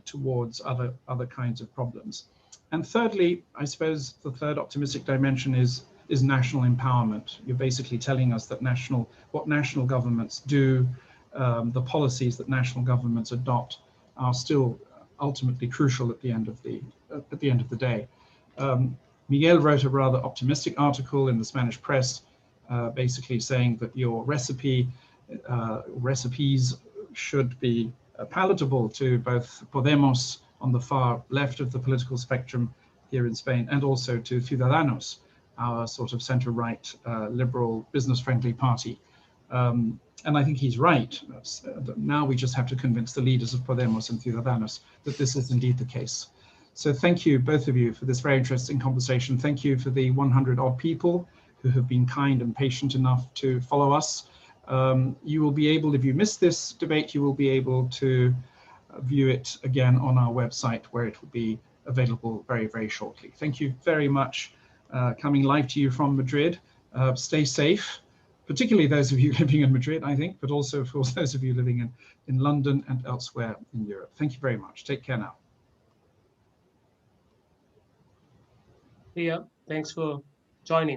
S1: towards other kinds of problems. And thirdly, I suppose the third optimistic dimension is national empowerment. You're basically telling us that what national governments do, the policies that national governments adopt, are still ultimately crucial at the end of the day. Miguel wrote a rather optimistic article in the Spanish press, basically saying that your recipes should be palatable to both Podemos on the far left of the political spectrum here in Spain, and also to Ciudadanos, our sort of center-right, liberal, business-friendly party. And I think he's right. Now we just have to convince the leaders of Podemos and Ciudadanos that this is indeed the case. So thank you, both of you, for this very interesting conversation. Thank you for the 100-odd people who have been kind and patient enough to follow us. You will be able, if you missed this debate, you will be able to view it again on our website, where it will be available very, very shortly. Thank you very much. Coming live to you from Madrid. Stay safe, particularly those of you living in Madrid, I think, but also for those of you living in London and elsewhere in Europe. Thank you very much. Take care now.
S3: Yeah, thanks for joining.